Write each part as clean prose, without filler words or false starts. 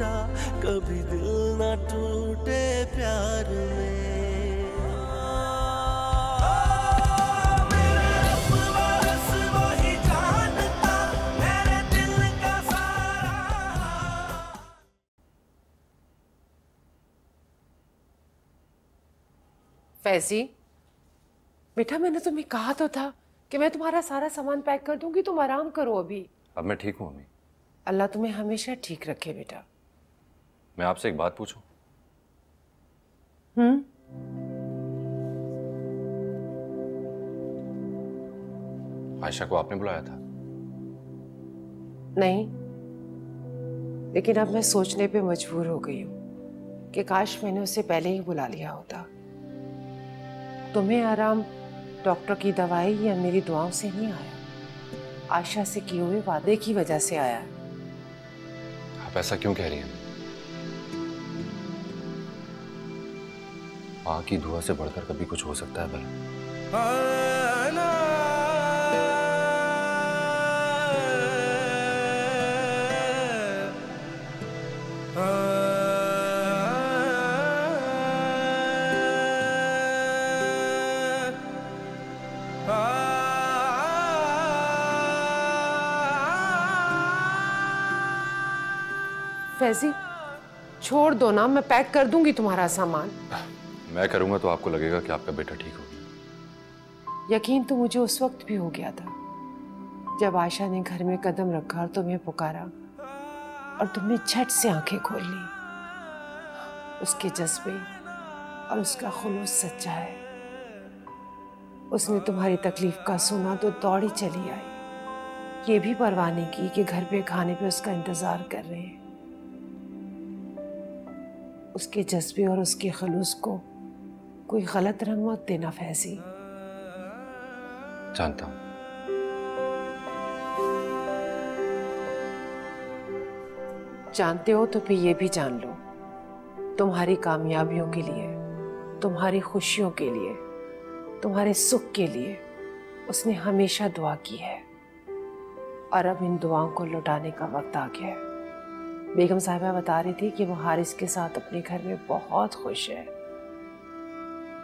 जा, कभी दिल ना टूटे प्यार में। फैजी बेटा, मैंने तुम्हें कहा तो था कि मैं तुम्हारा सारा सामान पैक कर दूंगी, तुम आराम करो अभी। अब मैं ठीक हूँ अम्मी। अल्लाह तुम्हें हमेशा ठीक रखे बेटा। मैं आपसे एक बात पूछूं? आयशा को आपने बुलाया था? नहीं, लेकिन अब मैं सोचने पे मजबूर हो गई हूँ कि काश मैंने उसे पहले ही बुला लिया होता। तुम्हें आराम डॉक्टर की दवाई या मेरी दुआओं से नहीं आया, आयशा से किए हुए वादे की वजह से आया। आप ऐसा क्यों कह रही हैं? माँ की दुआ से बढ़कर कभी कुछ हो सकता है भला? फैजी छोड़ दो ना, मैं पैक कर दूंगी तुम्हारा सामान। मैं करूंगा तो आपको लगेगा कि आपका बेटा ठीक हो गया। यकीन तो मुझे उस वक्त भी हो गया था जब आयशा ने घर में कदम रखा और तुम्हें पुकारा और तुमने झट से आंखें खोल ली। उसके जज्बे और उसका खुलूस सच्चा है। उसने तुम्हारी तकलीफ का सुना तो दौड़ी चली आई, ये भी परवाह नहीं की कि घर पे खाने पे उसका इंतजार कर रहे हैं। उसके जज्बे और उसके खलूस को कोई गलत रंग मत देना फैजी। जानता हूं। जानते हो तो फिर ये भी जान लो, तुम्हारी कामयाबियों के लिए, तुम्हारी खुशियों के लिए, तुम्हारे सुख के लिए उसने हमेशा दुआ की है और अब इन दुआओं को लौटाने का वक्त आ गया है। बेगम साहिबा बता रही थी कि वो हारिस के साथ अपने घर में बहुत खुश है।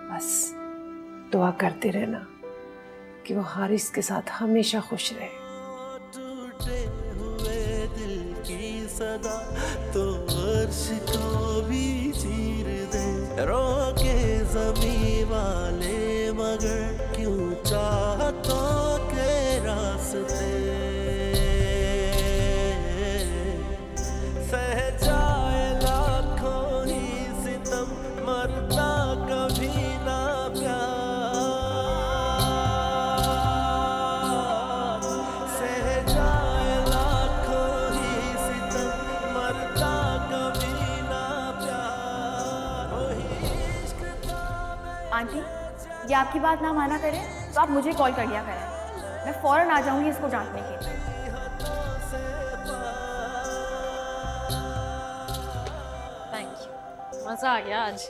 बस दुआ करते रहना कि वो हारिस के साथ हमेशा खुश रहे। टूटे हुए दिल की सदा तो अर्श को भी चीर दे, रोके ज़मीं वाले मगर क्यों चाहतों के रास्ते। सह जाए लाखों ही सितम, मरता कभी ना प्यार। सह जाए लाखों ही सितम, मरता कभी ना प्यार। आंटी, ये आपकी बात ना माना करें तो आप मुझे कॉल कर लिया करें, मैं फौरन आ जाऊंगी इसको जांचने के लिए। मजा आ गया आज।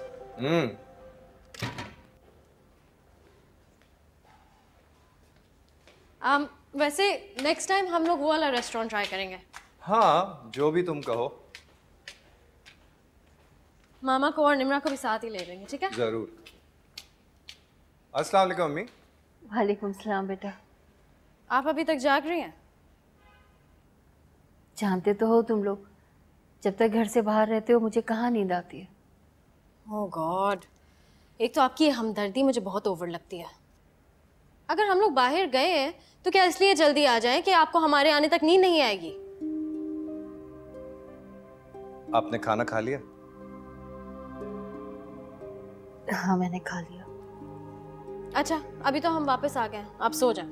वैसे नेक्स्ट टाइम हम लोग वो वाला रेस्टोरेंट ट्राई करेंगे। हाँ, जो भी तुम कहो। मामा को और निम्रा को भी साथ ही ले लेंगे, ठीक है? जरूर। अस्सलाम वालेकुम अम्मी। वालेकुम सलाम बेटा। आप अभी तक जाग रही हैं? जानते तो हो तुम लोग, जब तक घर से बाहर रहते हो मुझे कहाँ नींद आती है। ओह गॉड, एक तो आपकी हमदर्दी मुझे बहुत ओवर लगती है। अगर हम लोग बाहर गए हैं तो क्या इसलिए जल्दी आ जाएं कि आपको हमारे आने तक नींद नहीं आएगी? आपने खाना खा लिया? हाँ मैंने खा लिया। अच्छा, अभी तो हम वापस आ गए हैं, आप सो जाएं।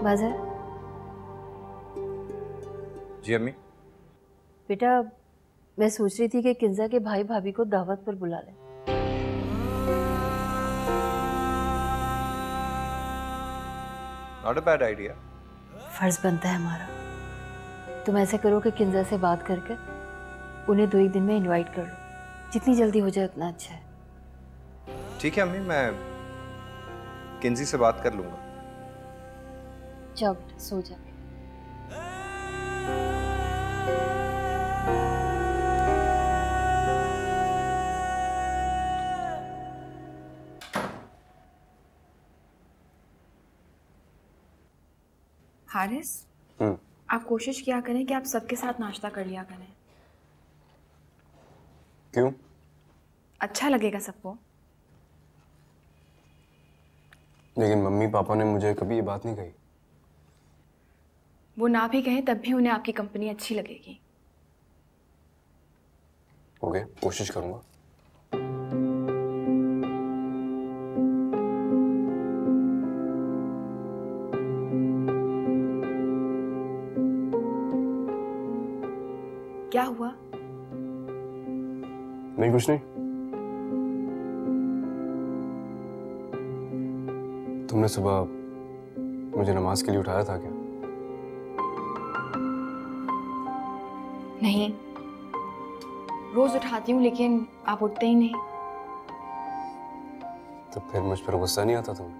बाज़र। जी अम्मी। बेटा मैं सोच रही थी कि किंजा के भाई भाभी को दावत पर बुला लें। Not a bad idea. फर्ज बनता है हमारा। तुम ऐसा करो कि किंजा से बात करके उन्हें 2 एक दिन में इनवाइट कर लो, जितनी जल्दी हो जाए उतना अच्छा है। ठीक है अम्मी, मैं किंजी से बात कर लूंगा। जाओ बेटा सो जा। हारिस, आप कोशिश किया करें कि आप सबके साथ नाश्ता कर लिया करें। क्यों? अच्छा लगेगा सबको। लेकिन मम्मी पापा ने मुझे कभी ये बात नहीं कही। वो ना भी कहें तब भी उन्हें आपकी कंपनी अच्छी लगेगी। ओके, कोशिश करूंगा। क्या हुआ? नहीं, कुछ नहीं। तुमने सुबह मुझे नमाज के लिए उठाया था क्या? नहीं, रोज उठाती हूँ लेकिन आप उठते ही नहीं। तो फिर मुझ पर गुस्सा नहीं आता तुम्हें?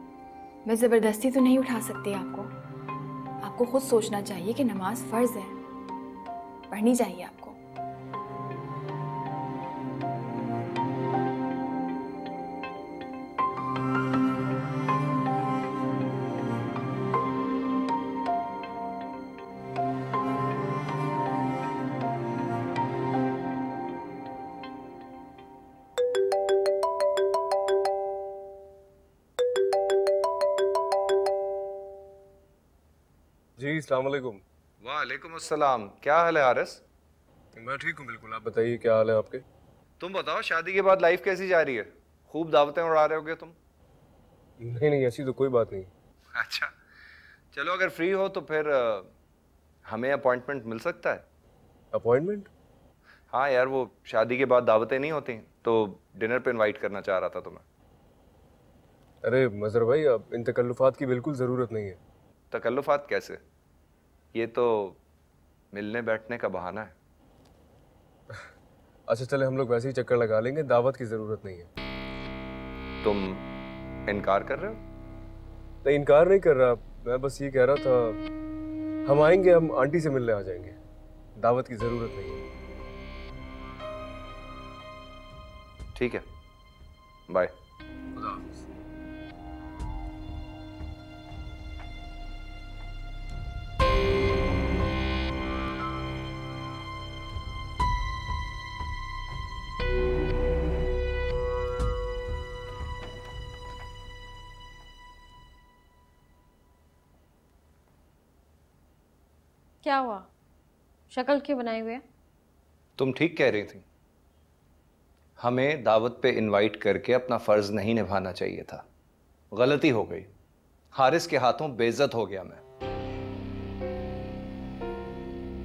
मैं जबरदस्ती तो नहीं उठा सकती आपको। आपको खुद सोचना चाहिए कि नमाज फर्ज है, पढ़नी चाहिए आपको। जी, अस्सलाम वालेकुम। वालेकुम अस्सलाम। क्या हाल है हारिस? मैं ठीक हूँ बिल्कुल। आप बताइए क्या हाल है आपके? तुम बताओ, शादी के बाद लाइफ कैसी जा रही है? खूब दावतें उड़ा रहे होगे तुम। नहीं नहीं, ऐसी तो कोई बात नहीं। अच्छा, चलो अगर फ्री हो तो फिर हमें अपॉइंटमेंट मिल सकता है। अपॉइंटमेंट? हाँ यार, वो शादी के बाद दावतें नहीं होती, तो डिनर पे इनवाइट करना चाह रहा था तुम्हें। अरे मजहर भाई, अब इन तकल्लुफात की बिल्कुल ज़रूरत नहीं है। तकल्लुफात कैसे? ये तो मिलने बैठने का बहाना है। अच्छा चले, हम लोग वैसे ही चक्कर लगा लेंगे, दावत की ज़रूरत नहीं है। तुम इनकार कर रहे हो? नहीं, इनकार नहीं कर रहा, मैं बस ये कह रहा था हम आएंगे, हम आंटी से मिलने आ जाएंगे, दावत की ज़रूरत नहीं है। ठीक है, बाय। खुदा हाफिज़। क्या हुआ? शक्ल क्यों बनाई हुई है? तुम ठीक कह रही थी, हमें दावत पे इनवाइट करके अपना फर्ज नहीं निभाना चाहिए था। गलती हो गई, हारिस के हाथों बेइज्जत हो गया मैं।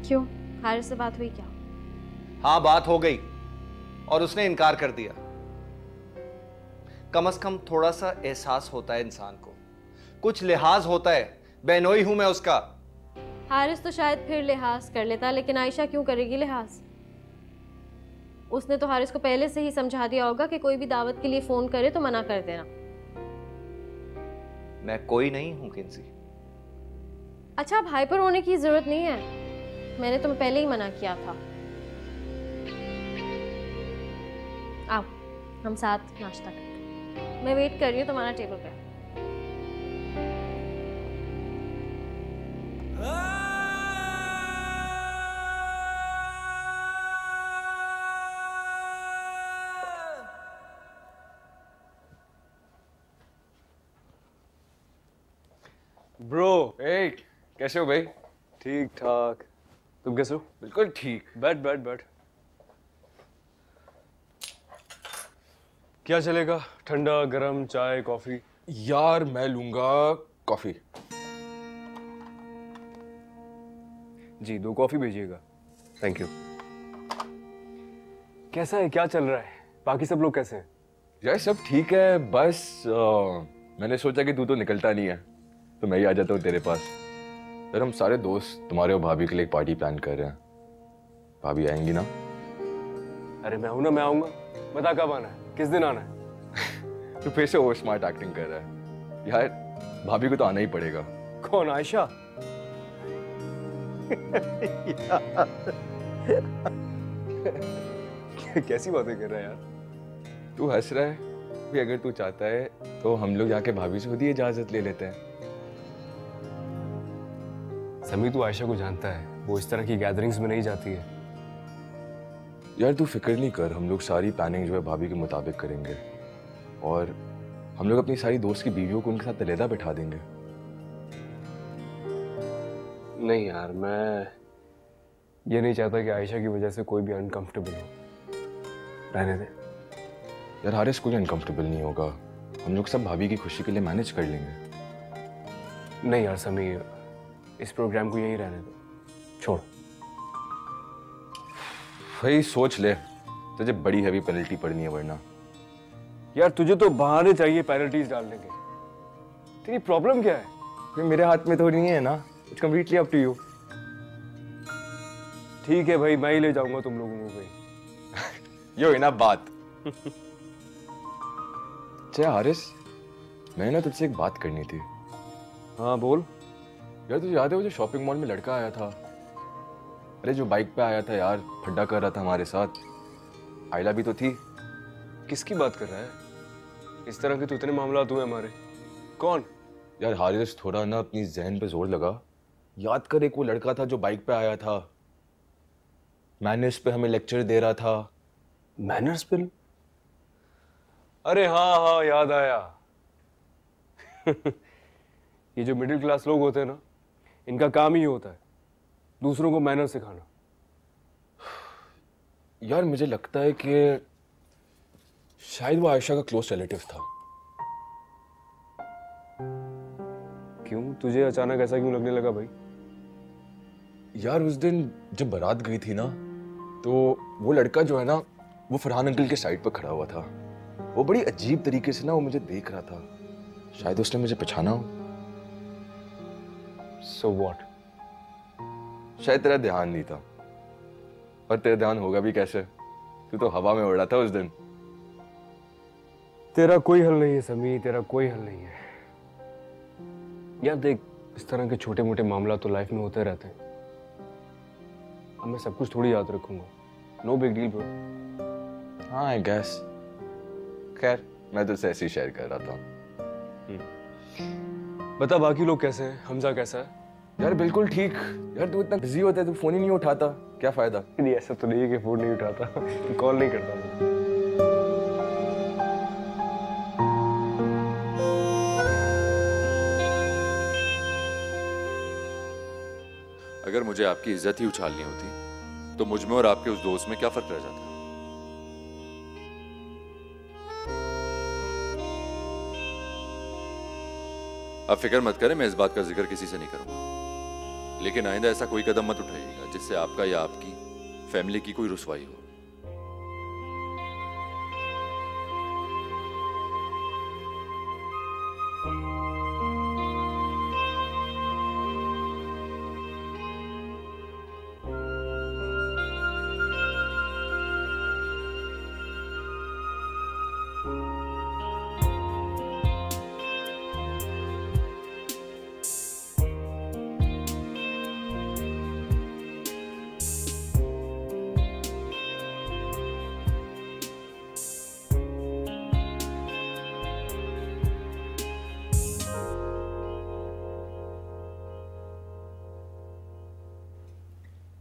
क्यों? हारिस से बात हुई क्या? हाँ, बात हो गई और उसने इनकार कर दिया। कम से कम थोड़ा सा एहसास होता है इंसान को, कुछ लिहाज होता है। बहनोई हूं मैं उसका। हारिस तो शायद फिर लिहाज कर लेता, लेकिन आयशा क्यों करेगी लिहाज? उसने तो हारिस को पहले से ही समझा दिया होगा कि कोई भी दावत के लिए फोन करे तो मना कर देना। मैं कोई नहीं हूं किंसी। अच्छा, अब हाइपर होने की जरूरत नहीं है, मैंने तुम्हें पहले ही मना किया था। आओ हम साथ नाश्ता करते हैं। मैं वेट कर रही हूँ तुम्हारा टेबल पे। ब्रो, ए, कैसे हो भाई? ठीक ठाक, तुम कैसे हो? बिल्कुल ठीक। बैठ बैठ बैठ। क्या चलेगा? ठंडा, गरम, चाय, कॉफी? यार मैं लूंगा कॉफी। जी, 2 कॉफी भेजिएगा। Thank you. कैसा है, क्या चल रहा है? बाकी सब लोग कैसे हैं? यार सब ठीक है, बस मैंने सोचा कि तू तो निकलता नहीं है तो मैं ही आ जाता हूँ तेरे पास। यार हम सारे दोस्त तुम्हारे और भाभी के लिए एक पार्टी प्लान कर रहे हैं। भाभी आएंगी ना? अरे मैं हूं ना, मैं आऊंगा। बता कब आना है, किस दिन आना है? तू फिर से ओवर स्मार्ट एक्टिंग कर रहा है। यार भाभी को तो आना ही पड़ेगा। कौन, आयशा? कैसी बातें कर रहा है यार? तू हंस रहा है कि अगर तू चाहता है तो हम लोग जाके भाभी से खुद ही इजाजत ले लेते हैं। समी तू आयशा को जानता है, वो इस तरह की गैदरिंग्स में नहीं जाती है। यार तू फिक्र नहीं कर, हम लोग सारी प्लानिंग जो है भाभी के मुताबिक करेंगे और हम लोग अपनी सारी दोस्त की बीवियों को उनके साथ अलहदा बैठा देंगे। नहीं यार, मैं ये नहीं चाहता कि आयशा की वजह से कोई भी अनकंफर्टेबल हो। रहने दे। यार हारिस, कोई अनकंफर्टेबल नहीं होगा, हम लोग सब भाभी की खुशी के लिए मैनेज कर लेंगे। नहीं यार समी, इस प्रोग्राम को यहीं रहने दो, छोड़। भाई सोच ले, तुझे बड़ी हैवी पेनल्टी पड़नी है वरना। यार तुझे तो बहाने चाहिए पेनल्टीज डालने के, तेरी प्रॉब्लम क्या है? फिर मेरे हाथ में तो नहीं है ना, it's completely up to you. ठीक है भाई, मैं ही ले जाऊंगा तुम लोगों को भाई। यो है ना बात। अच्छा हारिस, मैंने ना तुझसे एक बात करनी थी। हाँ बोल। यार तुझे याद है वो जो शॉपिंग मॉल में लड़का आया था? अरे जो बाइक पे आया था यार, फड्डा कर रहा था हमारे साथ। आयला भी तो थी। किसकी बात कर रहा है? इस तरह के तो इतने मामलात हुए हमारे। कौन? यार हारिस, थोड़ा ना अपनी जहन पे जोर लगा, याद कर, एक वो लड़का था जो बाइक पे आया था, मैनर्स पे हमें लेक्चर दे रहा था। मैनर्स पे? अरे हाँ हाँ, याद आया। ये जो मिडिल क्लास लोग होते हैं ना, इनका काम ही होता है दूसरों को मैनर सिखाना। यार मुझे लगता है कि शायद वो आयशा का क्लोज रिलेटिव था। क्यों, तुझे अचानक ऐसा क्यों लगने लगा भाई? यार उस दिन जब बारात गई थी ना, तो वो लड़का जो है ना, वो फरहान अंकल के साइड पर खड़ा हुआ था। वो बड़ी अजीब तरीके से ना वो मुझे देख रहा था, शायद उसने मुझे पहचाना हो। So what? शायद तेरा ध्यान नहीं था, और तेरा ध्यान होगा भी कैसे, तू तो हवा में उड़ रहा था उस दिन। तेरा कोई हल नहीं है समी, तेरा कोई हल नहीं है। यार देख, इस तरह के छोटे मोटे मामला तो लाइफ में होते रहते हैं। अब मैं सब कुछ थोड़ी याद रखूंगा। No big deal bro. हाँ आई गेस। खैर मैं तुझसे ऐसे ही शेयर कर रहा था। बता बाकी लोग कैसे हैं? हमजा कैसा है? यार बिल्कुल ठीक। यार तू इतना बिजी होता है, तू फोन ही नहीं उठाता, क्या फायदा? नहीं ऐसा तो नहीं है कि फोन नहीं उठाता, तू कॉल नहीं करता। अगर मुझे आपकी इज्जत ही उछालनी होती तो मुझ में और आपके उस दोस्त में क्या फर्क रह जाता? आप फिक्र मत करें, मैं इस बात का जिक्र किसी से नहीं करूंगा, लेकिन आइंदा ऐसा कोई कदम मत उठाइएगा जिससे आपका या आपकी फैमिली की कोई रुसवाई हो।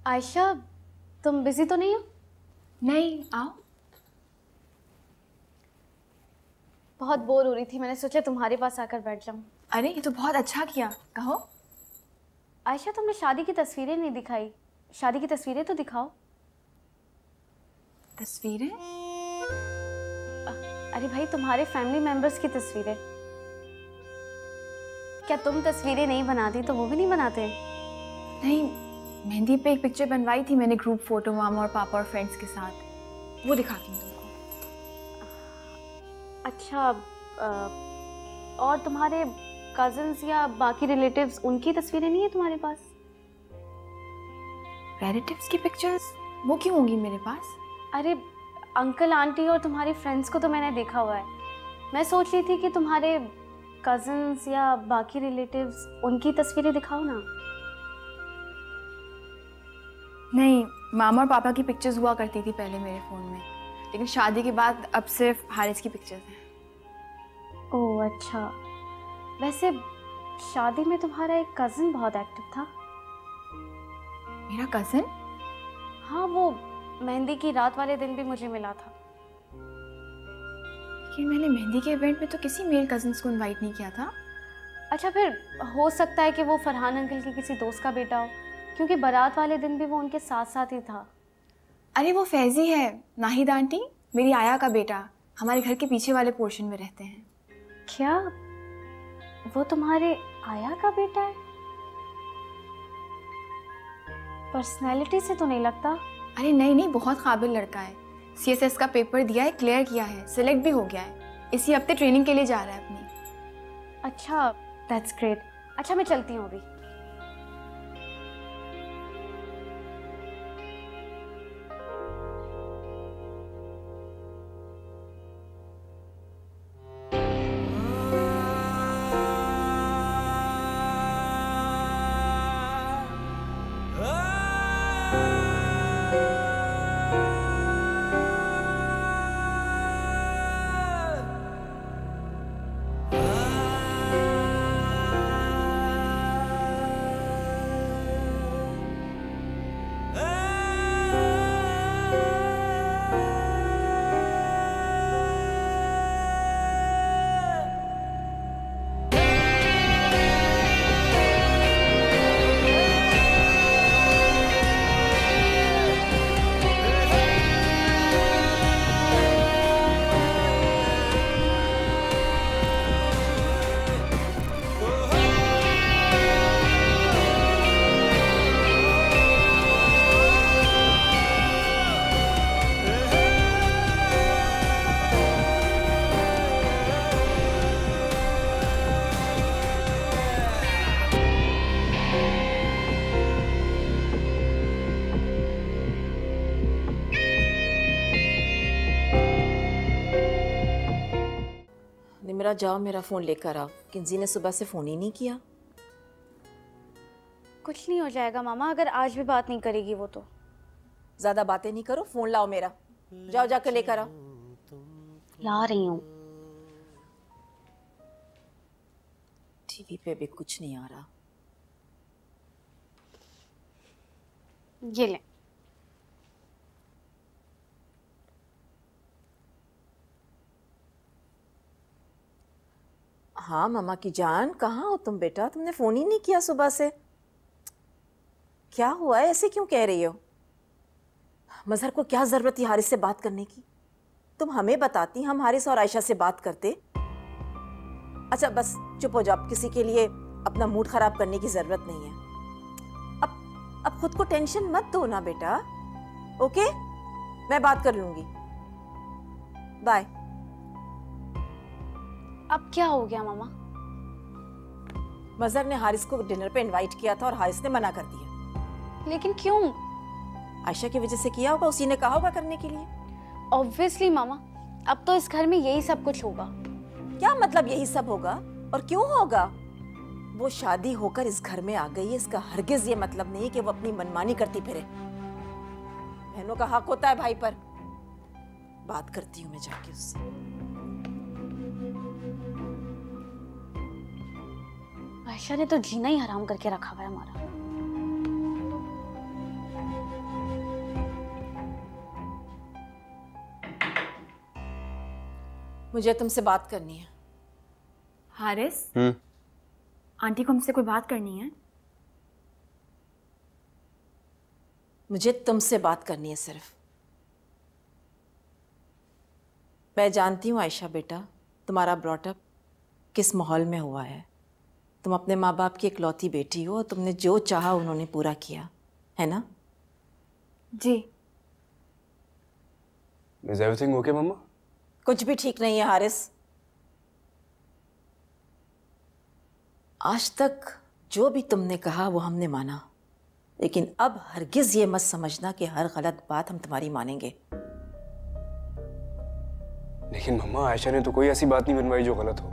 आयशा, तुम बिजी तो नहीं हो? नहीं, आओ। बहुत बोर हो रही थी, मैंने सोचा तुम्हारे पास आकर बैठ जाऊं। अरे ये तो बहुत अच्छा किया, कहो। आयशा, तुमने शादी की तस्वीरें नहीं दिखाई, शादी की तस्वीरें तो दिखाओ। तस्वीरें? अरे भाई, तुम्हारे फैमिली मेंबर्स की तस्वीरें। क्या तुम तस्वीरें नहीं बनाती तो वो भी नहीं बनाते? नहीं, मेहंदी पे एक पिक्चर बनवाई थी मैंने, ग्रुप फोटो मामा और पापा और फ्रेंड्स के साथ, वो दिखाती हूँ तुमको। अच्छा, और तुम्हारे कजिन्स या बाकी रिलेटिव्स, उनकी तस्वीरें नहीं है तुम्हारे पास? रिलेटिव्स की पिक्चर्स वो क्यों होंगी मेरे पास? अरे अंकल आंटी और तुम्हारी फ्रेंड्स को तो मैंने देखा हुआ है। मैं सोच रही थी कि तुम्हारे कजिन्स या बाकी रिलेटिव्स, उनकी तस्वीरें दिखाओ ना। नहीं, मामा और पापा की पिक्चर्स हुआ करती थी पहले मेरे फ़ोन में, लेकिन शादी के बाद अब सिर्फ हारिस की पिक्चर्स हैं। ओह अच्छा। वैसे शादी में तुम्हारा एक कज़न बहुत एक्टिव था। मेरा कज़न? हाँ, वो मेहंदी की रात वाले दिन भी मुझे मिला था। लेकिन मैंने मेहंदी के इवेंट में तो किसी मेल कज़न्स को इनवाइट नहीं किया था। अच्छा, फिर हो सकता है कि वो फरहान अंकल के किसी दोस्त का बेटा हो, क्योंकि बारात वाले दिन भी वो उनके साथ साथ ही था। अरे वो फैजी है, नाहिद आंटी, मेरी आया का बेटा, हमारे घर के पीछे वाले पोर्शन में रहते हैं। क्या वो तुम्हारे आया का बेटा है? पर्सनैलिटी से तो नहीं लगता। अरे नहीं नहीं, बहुत काबिल लड़का है। CSS का पेपर दिया है, क्लियर किया है, सिलेक्ट भी हो गया है। इसी हफ्ते ट्रेनिंग के लिए जा रहा है अपनी। अच्छा, दैट्स ग्रेट। अच्छा, मैं चलती हूँ अभी। निमरा जाओ, मेरा फ़ोन लेकर आओ। किंजी ने सुबह से फ़ोन ही नहीं किया। कुछ नहीं हो जाएगा मामा, अगर आज भी बात नहीं करेगी वो तो। ज़्यादा बातें नहीं करो, फ़ोन लाओ मेरा। जाओ जाकर लेकर आओ। ला रही हूँ। टीवी पे भी कुछ नहीं आ रहा। ये ले। हाँ मम्मा की जान, कहाँ हो तुम बेटा? तुमने फ़ोन ही नहीं किया सुबह से। क्या हुआ है, ऐसे क्यों कह रही हो? मजहर को क्या ज़रूरत थी हारिस से बात करने की? तुम हमें बताती, हम हारिस और आयशा से बात करते। अच्छा बस चुप हो जाओ, किसी के लिए अपना मूड ख़राब करने की ज़रूरत नहीं है। अब खुद को टेंशन मत दो ना बेटा। ओके, मैं बात कर लूँगी। बाय। अब क्या हो गया मामा? मजहर ने हारिस को डिनर पे इनवाइट किया था और हारिस ने मना कर दिया। लेकिन क्यों? आयशा की वजह से किया होगा, उसी ने कहा होगा करने के लिए। ऑब्वियसली मामा, अब तो इस घर में यही सब कुछ होगा। क्या मतलब यही सब होगा? और क्यों होगा? वो शादी होकर इस घर में आ गई है, इसका हरगिज ये मतलब नहीं कि वो अपनी मनमानी करती फिरे। बहनों का हक होता है भाई पर। बात करती हूँ मैं जाके उससे। आयशा ने तो जीना ही हराम करके रखा हुआ है हमारा। मुझे तुमसे बात करनी है। हारिस, आंटी को हमसे कोई बात करनी है। मुझे तुमसे बात करनी है सिर्फ। मैं जानती हूँ आयशा बेटा, तुम्हारा ब्रॉटअप किस माहौल में हुआ है। तुम अपने माँ बाप की इकलौती बेटी हो और तुमने जो चाहा उन्होंने पूरा किया है ना? जी। Is everything okay, मम्मा? कुछ भी ठीक नहीं है हारिस। आज तक जो भी तुमने कहा वो हमने माना, लेकिन अब हरगिज ये मत समझना कि हर गलत बात हम तुम्हारी मानेंगे। लेकिन मम्मा, आयशा ने तो कोई ऐसी बात नहीं बनवाई जो गलत हो।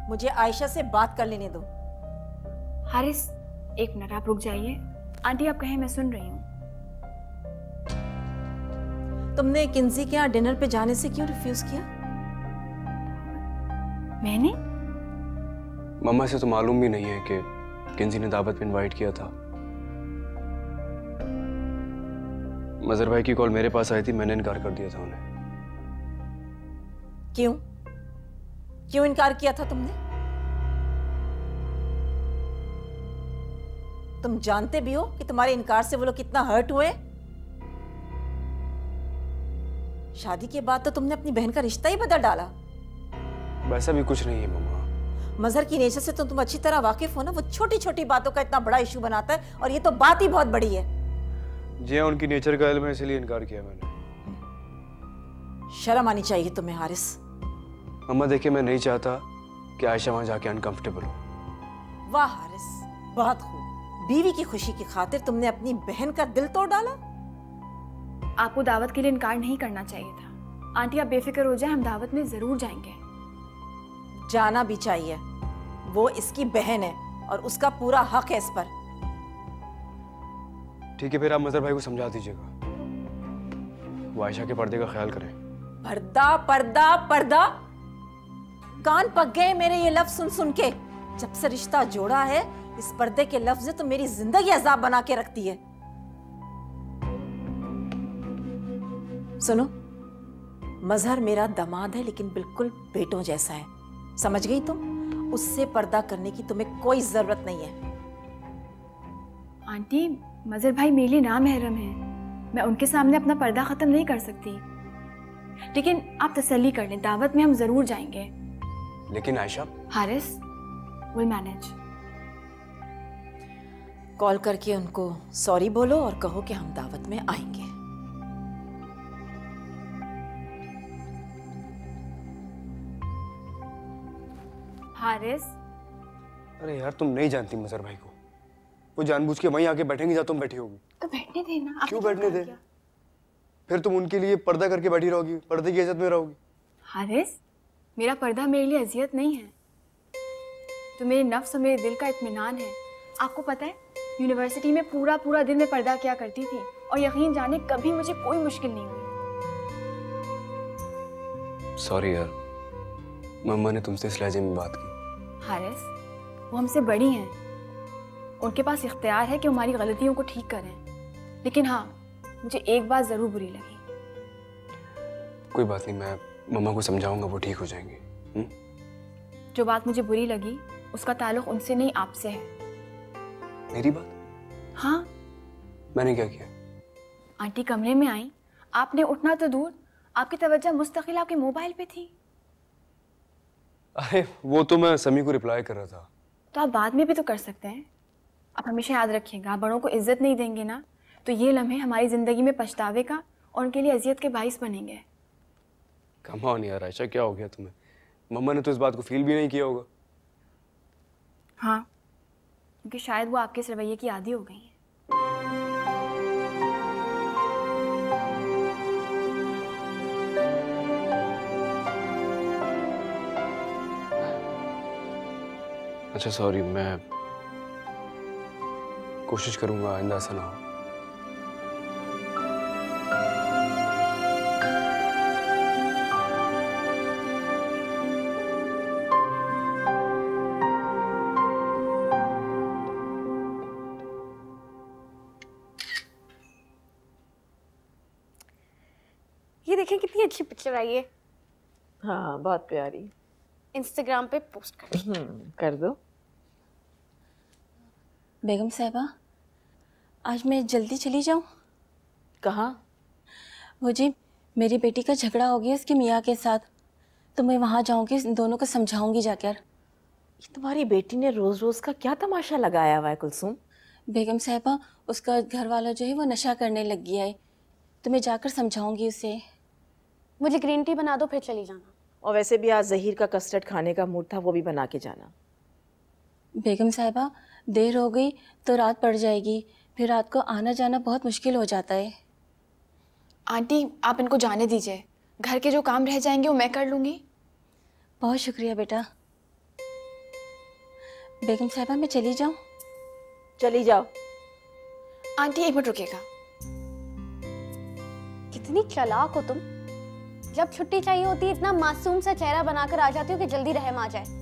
मुझे आयशा से बात कर लेने दो। हारिस, एक मिनट आप रुक जाइए। आंटी आप कहें, मैं सुन रही हूँ। तुमने किंजी के यहाँ डिनर पे जाने से क्यों रिफ्यूज किया? मैंने? मम्मा से तो मालूम भी नहीं है कि किंजी ने दावत पे इनवाइट किया था। मजहर भाई की कॉल मेरे पास आई थी, मैंने इनकार कर दिया था उन्हें। क्यों? क्यों इनकार किया था तुमने? तुम जानते भी हो कि तुम्हारे इनकार से वो लोग कितना हर्ट हुए। शादी के बाद तो तुमने अपनी बहन का रिश्ता ही बदल डाला। वैसा भी कुछ नहीं है मम्मा। मजहर की नेचर से तो तुम अच्छी तरह वाकिफ हो ना। वो छोटी छोटी बातों का इतना बड़ा इशू बनाता है, और ये तो बात ही बहुत बड़ी है। जी हाँ, उनकी नेचर का इल्म है, इसलिए इनकार किया मैंने। शर्म आनी चाहिए तुम्हें हारिस। मम्मा देखिए, मैं नहीं चाहता कि आयशा वहां जाके अनकंफर्टेबल हो। वाह हारिस, बहुत खूब। बीवी की खुशी की खातिर तुमने अपनी बहन का दिल तोड़ डाला। आपको दावत के लिए इनकार नहीं करना चाहिए था। आंटी आप बेफिक्र हो जाए, हम दावत में जरूर जाएंगे। जाना भी चाहिए। वो इसकी बहन है और उसका पूरा हक है इस पर। ठीक है, फिर आप मजहर भाई को समझा दीजिएगा, वो आयशा के पर्दे का ख्याल करें। पर्दा पर्दा पर्दा, कान पक गए मेरे ये लफ्ज सुन सुन के। जब से रिश्ता जोड़ा है, इस पर्दे के लफ्ज तो मेरी जिंदगी अजाब बना के रखती है। सुनो, मजहर मेरा दामाद है, लेकिन बिल्कुल बेटों जैसा है, समझ गई तुम? उससे पर्दा करने की तुम्हें कोई जरूरत नहीं है। आंटी मजहर भाई मेरे लिए नामहरम है, मैं उनके सामने अपना पर्दा खत्म नहीं कर सकती। लेकिन आप तसल्ली कर लें, दावत में हम जरूर जाएंगे। लेकिन Ayesha. Haris, will manage. Call करके उनको सॉरी बोलो और कहो कि हम दावत में आएंगे। हारिस। अरे यार, तुम नहीं जानती मजहर भाई को। वो जानबूझ के वहीं आके बैठेंगी जहाँ तुम बैठी होगी। तो बैठने देना। क्यों बैठने दे? फिर तुम उनके लिए पर्दा करके बैठी रहोगी, पर्दे की इज्जत में रहोगी। हारिस, मेरा पर्दा मेरे लिए अजियत नहीं है, तो मेरे नफ्स और मेरे दिल का इत्मीनान है। आपको पता है, यूनिवर्सिटी में पूरा पूरा दिन मैं पर्दा किया करती थी, और यकीन जाने कभी मुझे कोई मुश्किल नहीं हुई। सॉरी यार, मम्मा ने तुमसे इस लहजे में बात की। हारिस, वो हमसे बड़ी हैं, उनके पास इख्तियार है कि हमारी गलतियों को ठीक करें। लेकिन हाँ, मुझे एक बात जरूर बुरी लगी। कोई बात नहीं, मैं मम्मा को समझाऊंगा, वो ठीक हो जाएंगे। जो बात मुझे बुरी लगी उसका ताल्लुक उनसे नहीं, आपसे है। मेरी बात? हाँ। मैंने क्या किया? आंटी कमरे में आई, आपने उठना तो दूर, आपकी तवज्जो मुस्तकिल आपके मोबाइल पे थी। अरे वो तो मैं समी को रिप्लाई कर रहा था। तो आप बाद में भी तो कर सकते हैं। आप हमेशा याद रखिएगा, बड़ों को इज्जत नहीं देंगे ना, तो ये लम्हे हमारी जिंदगी में पछतावे का और उनके लिए अजियत के बाइस बनेंगे। कम ऑन यार आयशा, क्या हो गया तुम्हें? मम्मा ने तो इस बात को फील भी नहीं किया होगा। हाँ, क्योंकि शायद वो आपके इस रवैये की आदी हो गई हैं। अच्छा सॉरी, मैं कोशिश करूंगा आइंदा ऐसा ना हो। ये देखें कितनी अच्छी पिक्चर आई है। हाँ, बहुत प्यारी। इंस्टाग्राम पे पोस्ट कर दो। बेगम साहिबा, आज मैं जल्दी चली जाऊं? कहाँ? वो जी, मेरी बेटी का झगड़ा हो गया उसके मियाँ के साथ, तो मैं वहाँ जाऊंगी, दोनों को समझाऊंगी जाकर। तुम्हारी बेटी ने रोज रोज का क्या तमाशा लगाया हुआ है कुलसुम? बेगम साहिबा, उसका घर वाला जो है वो नशा करने लग गया है, तो मैं जाकर समझाऊंगी उसे। मुझे ग्रीन टी बना दो, फिर चली जाना। और वैसे भी आज जहीर का कस्टर्ड खाने का मूड था, वो भी बना के जाना। बेगम साहिबा, देर हो गई तो रात पड़ जाएगी, फिर रात को आना जाना बहुत मुश्किल हो जाता है। आंटी आप इनको जाने दीजिए, घर के जो काम रह जाएंगे वो मैं कर लूँगी। बहुत शुक्रिया बेटा। बेगम साहिबा, मैं चली जाऊँ? चली जाओ। आंटी एक मिनट रुकिएगा। कितनी चालाक हो तुम, जब छुट्टी चाहिए होती है इतना मासूम सा चेहरा बनाकर आ जाती हो कि जल्दी रहम आ जाए।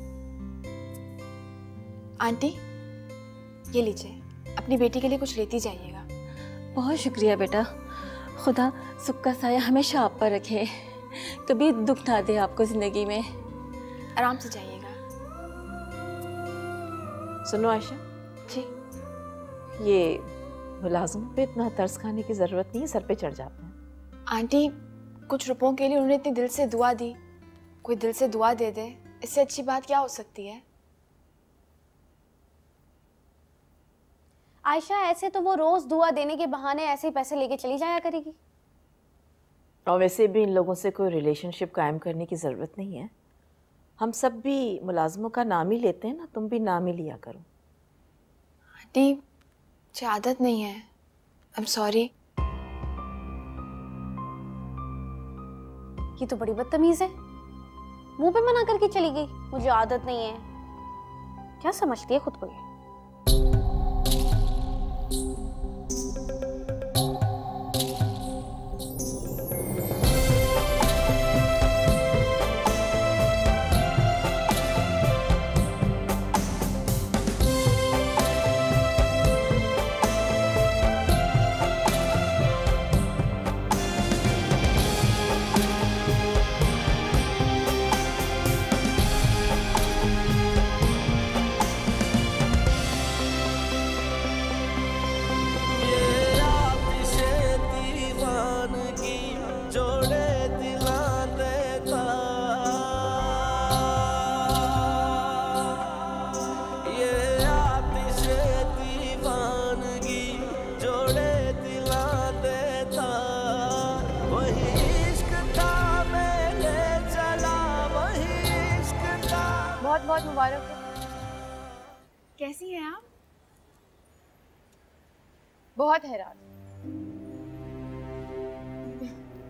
आंटी ये लीजिए, अपनी बेटी के लिए कुछ लेती जाइएगा। बहुत शुक्रिया बेटा, खुदा सुख का साया हमेशा आप पर रखे, कभी दुख ना दे आपको ज़िंदगी में। आराम से जाइएगा। सुनो आयशा जी। ये मुलाजिम पे इतना तरस खाने की ज़रूरत नहीं है, सर पे चढ़ जाते हैं। आंटी कुछ रुपयों के लिए उन्होंने इतने दिल से दुआ दी, कोई दिल से दुआ दे दे, इससे अच्छी बात क्या हो सकती है। आयशा ऐसे तो वो रोज दुआ देने के बहाने ऐसे ही पैसे लेके चली जाया करेगी। और वैसे भी इन लोगों से कोई रिलेशनशिप कायम करने की ज़रूरत नहीं है। हम सब भी मुलाजिमों का नाम ही लेते हैं ना, तुम भी नाम ही लिया करो। आंटी मुझे आदत नहीं है, आई एम सॉरी। ये तो बड़ी बदतमीज है, मुंह पे मना करके चली गई मुझे आदत नहीं है। क्या समझती है खुद को ये? बहुत बहुत मुबारक हो। कैसी हैं आप? बहुत हैरान।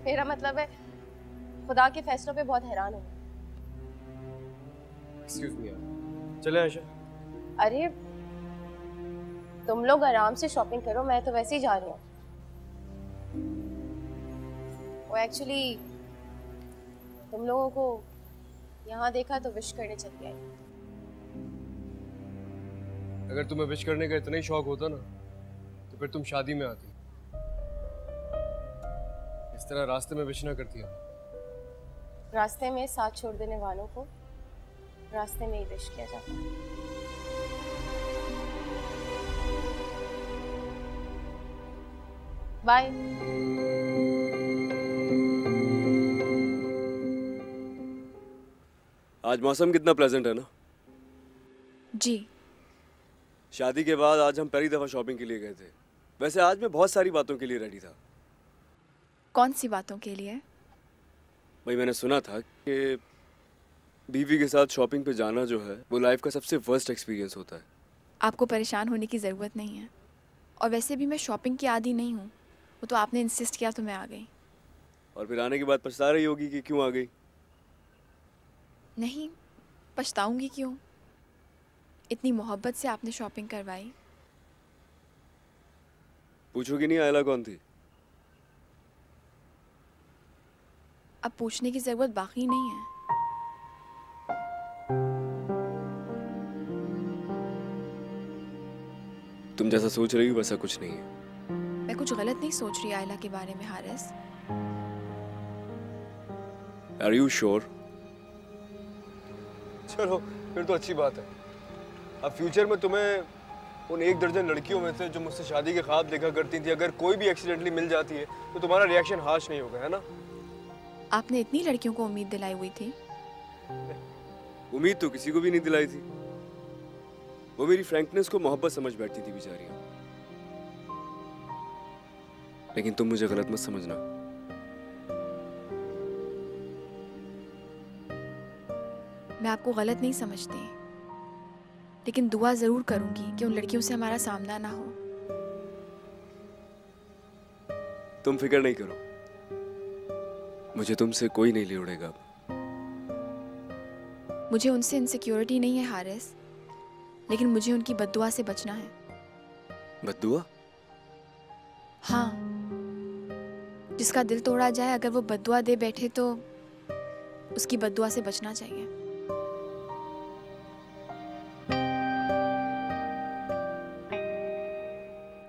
मेरा मतलब है खुदा के फैसलों पे बहुत हैरान हूँ। एक्सक्यूज मी यार, चले आयशा। अरे तुम लोग आराम से शॉपिंग करो, मैं तो वैसे ही जा रही हूँ। वो एक्चुअली तुम लोगों को यहाँ देखा तो विश करने चली आई। अगर तुम्हें विश करने का इतना ही शौक होता ना तो फिर तुम शादी में आती। इस तरह रास्ते में विश ना करती है। रास्ते में साथ छोड़ देने वालों को रास्ते में ही विश किया जाता है। बाय। आज मौसम कितना प्लेजेंट है ना। जी। शादी के बाद आज हम पहली दफा शॉपिंग के लिए गए थे। वैसे आज मैं बहुत सारी बातों के लिए रेडी था। कौन सी बातों के लिए? भाई मैंने सुना था कि बीवी के साथ शॉपिंग पे जाना जो है वो लाइफ का सबसे वर्स्ट एक्सपीरियंस होता है। आपको परेशान होने की ज़रूरत नहीं है, और वैसे भी मैं शॉपिंग की आदी नहीं हूँ। वो तो आपने इंसिस्ट किया तो मैं आ गई। और फिर आने के बाद पछता रही होगी कि क्यों आ गई। नहीं, पछताऊंगी क्यों? इतनी मोहब्बत से आपने शॉपिंग करवाई। पूछोगी नहीं आयला कौन थी? अब पूछने की ज़रूरत बाकी नहीं है। तुम जैसा सोच रही हो वैसा कुछ नहीं है। मैं कुछ गलत नहीं सोच रही आयला के बारे में हारिस। Are you sure? चलो फिर तो अच्छी बात है। अब फ्यूचर में तुम्हें उन 1 दर्जन लड़कियों में से जो मुझसे शादी के ख्वाब देखा करती थी, अगर कोई भी एक्सीडेंटली मिल जाती है तो तुम्हारा रिएक्शन हार्श नहीं होगा, है ना? आपने इतनी लड़कियों को उम्मीद दिलाई हुई थी? उम्मीद तो किसी को भी नहीं दिलाई थी। वो मेरी फ्रैंकनेस को मोहब्बत समझ बैठती थी बेचारियां। लेकिन तुम मुझे गलत मत समझना। मैं आपको गलत नहीं समझती, लेकिन दुआ जरूर करूंगी कि उन लड़कियों से हमारा सामना ना हो। तुम फिक्र नहीं करो, मुझे तुमसे कोई नहीं ले उड़ेगा। मुझे उनसे इनसिक्योरिटी नहीं है हारिस, लेकिन मुझे उनकी बद्दुआ से बचना है। बद्दुआ? हाँ, जिसका दिल तोड़ा जाए अगर वो बद्दुआ दे बैठे तो उसकी बद्दुआ से बचना चाहिए।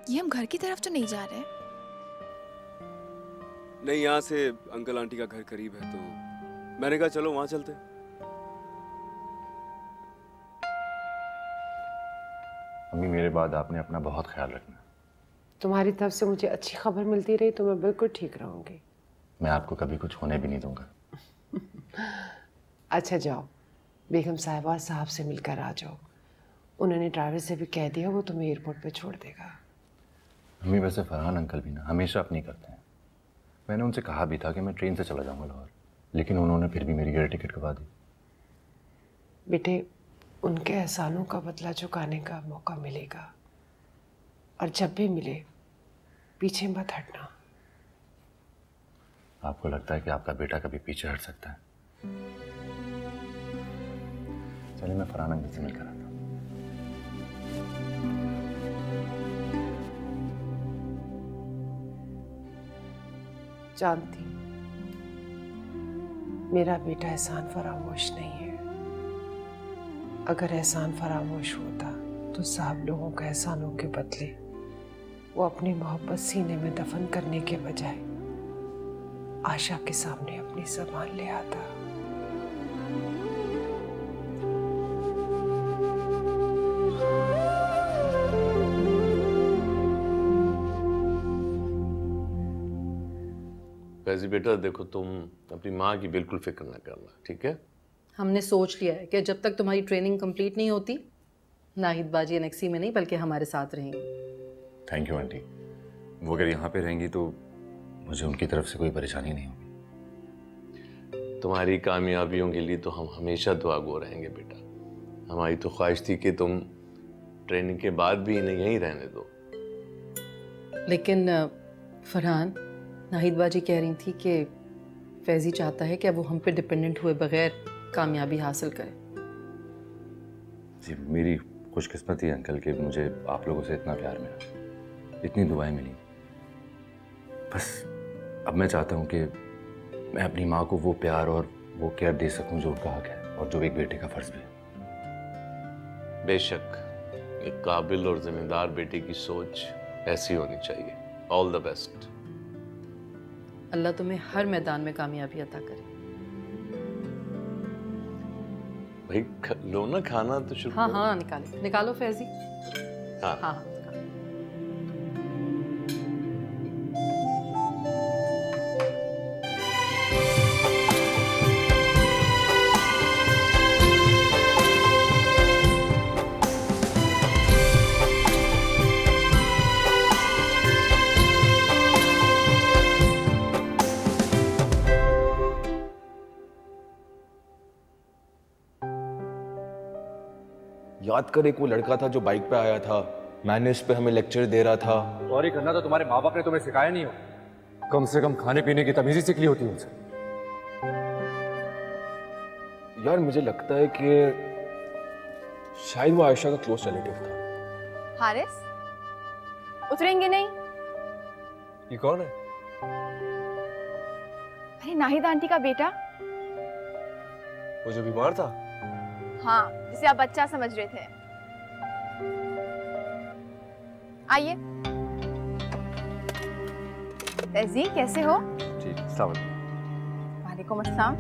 ये हम घर की तरफ तो नहीं जा रहे? नहीं, यहाँ से अंकल आंटी का घर करीब है, तो मैंने कहा चलो वहां चलते। मम्मी, मेरे बाद आपने अपना बहुत ख्याल रखना। तुम्हारी तरफ से मुझे अच्छी खबर मिलती रही तो मैं बिल्कुल ठीक रहूंगी। मैं आपको कभी कुछ होने भी नहीं दूंगा। अच्छा जाओ, बेगम साहिबा साहब से मिलकर आ जाओ। उन्होंने ड्राइवर से भी कह दिया, वो तुम्हें एयरपोर्ट पे छोड़ देगा। मम्मी, वैसे फरहान अंकल भी ना हमेशा अपनी करते हैं। मैंने उनसे कहा भी था कि मैं ट्रेन से चला जाऊंगा लाहौर, लेकिन उन्होंने फिर भी मेरी एयर टिकट करवा दी। बेटे, उनके एहसानों का बदला चुकाने का मौका मिलेगा, और जब भी मिले पीछे मत हटना। आपको लगता है कि आपका बेटा कभी पीछे हट सकता है? चलिए मैं फरहान अंकल से मिलकर आता हूँ। जानती, मेरा बेटा एहसान फरामोश नहीं है। अगर एहसान फरामोश होता तो साहब लोगों के एहसानों के बदले वो अपनी मोहब्बत सीने में दफन करने के बजाय आशा के सामने अपनी ज़बान ले आता। फैजी बेटा, देखो तुम अपनी माँ की बिल्कुल फिक्र ना करना, ठीक है? हमने सोच लिया है कि जब तक तुम्हारी ट्रेनिंग कंप्लीट नहीं होती, नाहिद बाजी एनेक्सी में नहीं बल्कि हमारे साथ रहेंगी। Thank you aunty. वो अगर यहाँ पे रहेंगी तो मुझे उनकी तरफ से कोई परेशानी नहीं होगी। तुम्हारी कामयाबियों के लिए तो हम हमेशा दुआगो रहेंगे बेटा। हमारी तो ख्वाहिश थी कि तुम ट्रेनिंग के बाद भी इन्हें यहीं रहने दो। लेकिन फरहान, नाहिद बाजी कह रही थी कि फैजी चाहता है कि अब वो हम पे डिपेंडेंट हुए बगैर कामयाबी हासिल करे। जी, मेरी खुशकिस्मती है अंकल कि मुझे आप लोगों से इतना प्यार मिला, इतनी दुआएं मिली। बस अब मैं चाहता हूँ कि मैं अपनी माँ को वो प्यार और वो केयर दे सकूँ जो उनका हक है और जो एक बेटे का फर्ज भी है। बेशक, एक काबिल और जिम्मेदार बेटे की सोच ऐसी होनी चाहिए। All the best. अल्लाह तुम्हें हर मैदान में कामयाबी अता करे। भाई लो ना खाना तो शुरू। हाँ हाँ, निकालो फैजी। हाँ हाँ। याद कर, एक वो लड़का था जो बाइक पे आया था, मैनेज पे हमें लेक्चर दे रहा था। सॉरी करना तो तुम्हारे माँ बाप ने तुम्हें सिखाया नहीं हो। कम से कम खाने पीने की तमीज़ ही सीख ली होती उनसे। यार मुझे लगता है कि शायद वो आयशा का क्लोज रिलेटिव था। हारिस, उतरेंगे नहीं? ये कौन है? अरे नाहिद आंटी का बेटा। वो जो बीमार था? हाँ, जिसे आप बच्चा समझ रहे थे। आइए। फैजी, कैसे हो? ठीक, अस्सलाम वालेकुम। वालेकुम अस्सलाम।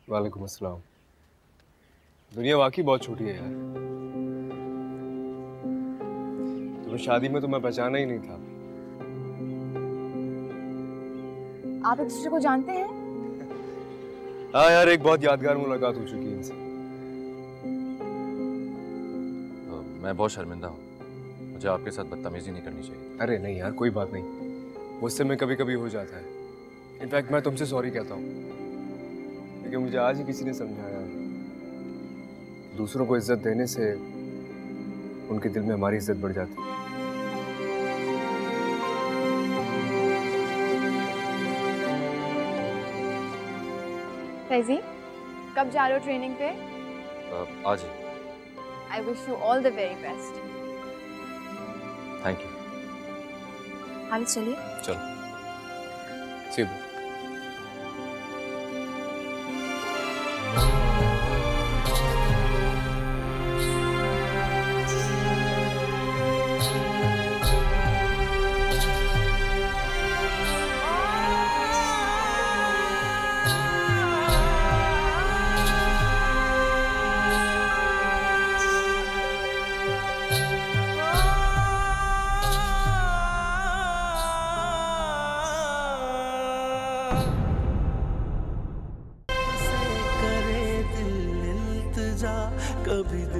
वालेकुम अस्सलाम। दुनिया वाकई बहुत छोटी है यार। तुम्हें शादी में तुम्हें पहचाना ही नहीं था। आप एक दूसरे को जानते हैं? हाँ यार, एक बहुत यादगार मुलाकात हो चुकी है इनसे। मैं बहुत शर्मिंदा हूँ, मुझे आपके साथ बदतमीजी नहीं करनी चाहिए। अरे नहीं यार, कोई बात नहीं, मुझसे में कभी कभी हो जाता है। इनफैक्ट मैं तुमसे सॉरी कहता हूँ, लेकिन मुझे आज ही किसी ने समझाया, दूसरों को इज्जत देने से उनके दिल में हमारी इज्जत बढ़ जाती है। फैजी, कब जा रहे हो ट्रेनिंग पे? आज ही। I wish you all the very best. Thank you. Haris, चलिए। चलो। See you. भी